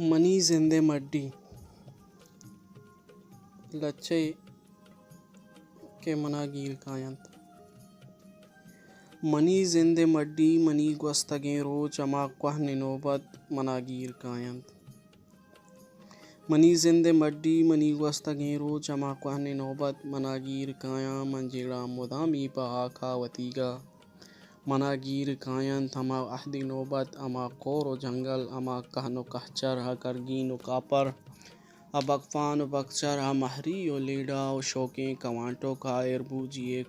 منی زندے midi لچے کے منا گیر کائنت منی زندے مڈی منی گوستگیں رو چما کوہن نوبت منا گیر کائنت منی زندے مڈی منی گوستگیں رو چما کوہن نوبت منا گیر کایاں منجیڑا مدامی پا آکھا وتیگا منا گیر کائنت ہما عہد نوبت اما کور و جنگل اما کہن و کہچر کرگین و کاپر ابغفان و بکچر مہری و لیڈا و شوکیں کوانٹو کا آئر بوجی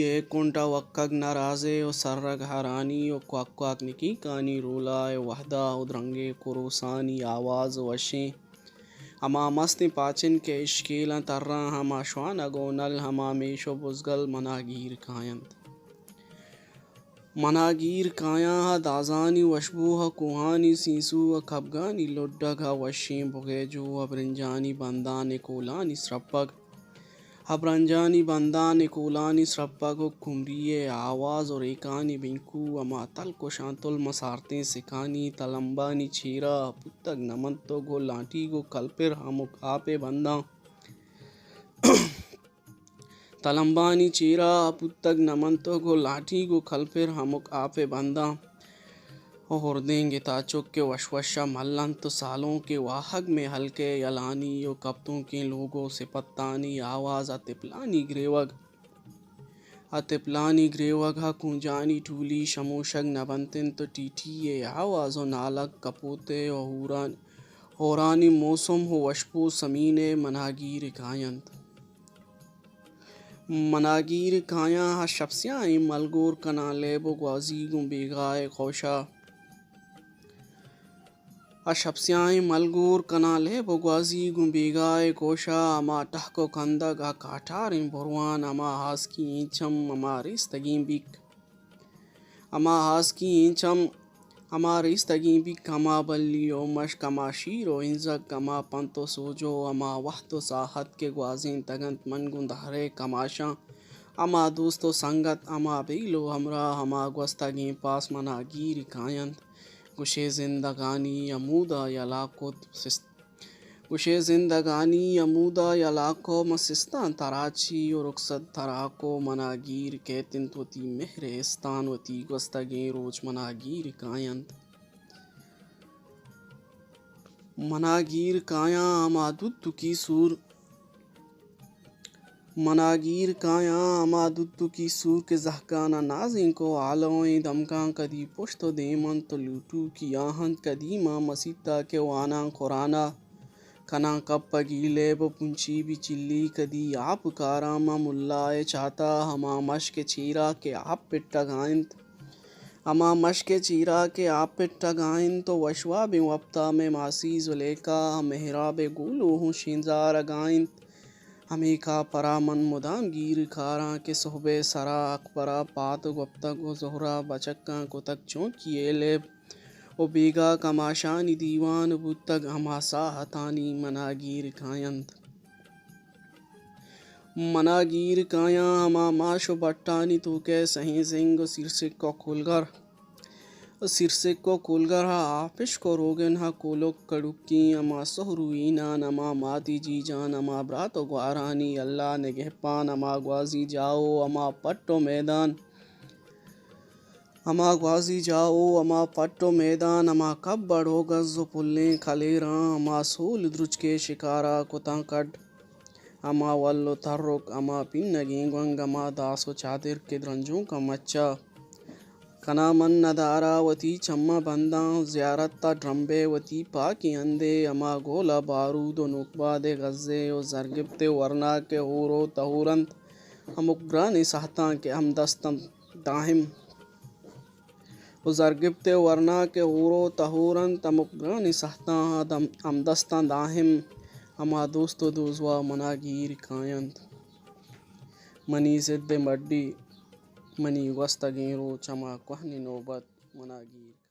اے کنٹ وکگ نرازے و سرگ ہرانی و کوک نکی کانی رولا وحدہ و درنگے کروسانی آواز وشیں ہما مست پاچن کے اشکیلاں تراں ہما شوانگ و نل ہما میش و بزگل منا گیر کائنت منا گیر کایاں دازانی وشبوہ کوہانی سینسو کبگانی لڈگ وشیں بگیجو ابرنجانی بندان کولانی سرپگ ابرنجانی بندان کولانی سرپگ و کمری آواز و ریکانی بنکو اما تلکشاں تل مسارتیں سکانی تلمبانی چیرا پتگ نمنتو گو لانٹی گو کلپر ہمک آپے بنداں تلمبانی چیرا پتگ نمنتو گو لاٹھی گو کلپر ہمک آپے بنداں ہردیں گے تاچک کے وشوشہ ملن تو سالوں کے واہگ میں ہلکے یلانی و کپتوں کے لوگوں سے پتانی آواز اتپلانی گریوگ کنجانی ٹولی شموشگ نبنتن تو ٹیٹی آواز و نالگ کپوتے و ہورانی موسم ہو وشپو سمینے مناگیر کائنت مناگیر کایاں شپسیائیں ملگور کنا لیب و گوازیگوں بیگائے خوشا شپسیائیں ملگور کنا لیب و گوازیگوں بیگائے کوشا اما ٹہک و کندگ کاٹاریں بروان اما ہاسکی اینچم اما ریستگیں بک اما بلی و مشک اما شیر و ہنزک اما پنت و سوجو اما وحت و ساحت کے گوازیں تگنت منگند ہرے کماشاں اما دوست و سنگت اما بیل و ہمراہ اما گوستگیں پاس منا گیر کائنت گوشے زندگانی یلاکو مسستان تراچی و رخصت تراکو منا گیر کیتنت وتی مہر استان وتی گوستگیں روچ منا گیر کائنت منا گیر کایاں اما ددو کی سور کے زہکانہ نازیں کو آلوئیں دمکاں کدی پشت و دیمن تو لوٹو کی آہند قدیمہ مسیتا کے واناں خورانا کنا کپگی لیب و پنچی بھی چلی کدی آپ کاراما ملائے چاہتا ہما مشک چیرا کے آپ پٹگائن تو وشواب وپتا میں ماسی زلیکا محراب گولو ہوں شینزار گائنت ہمیں کا پرامن مدام گیر کاراں کے صحبے سرا اکبرا پات گپتگ و زہرا بچکاں کتک چونکیے لیب و بیگا کماشانی دیوان بوتگ ہما ساہتانی منا گیر کائنت منا گیر کایاں ہما ماش و بٹانی تو کے سہیں زنگ و سرسک و کولگر آپشک و روگن کولک کڑکی اما سہرو اینان اما ماتی جی جان اما برات و گوارانی اللہ نگہپان اما گوازی جاؤ اما پٹ و میدان اما کبڑ و گز و پلیں کلیراں اما سول درج کے شکارا کتاں کڈ اما ول و ترک اما پنگیں گونگ اما داس و چادر کے درنجوں کا مچا کنا من ندارا وتی چمہ بنداں زیارت تا ڈرمبے وتی پاکی اندے اما گولا بارود و نوکباد غزے و زرگبت ورنا کے ہورو تہورنت ہمک سہتاں کے ہمدستاں داہم اما دوست و دوزوا منا گیر کائنت منی ضد مڈی منی گوستگیں رو چما کوہن نوبت منا گیر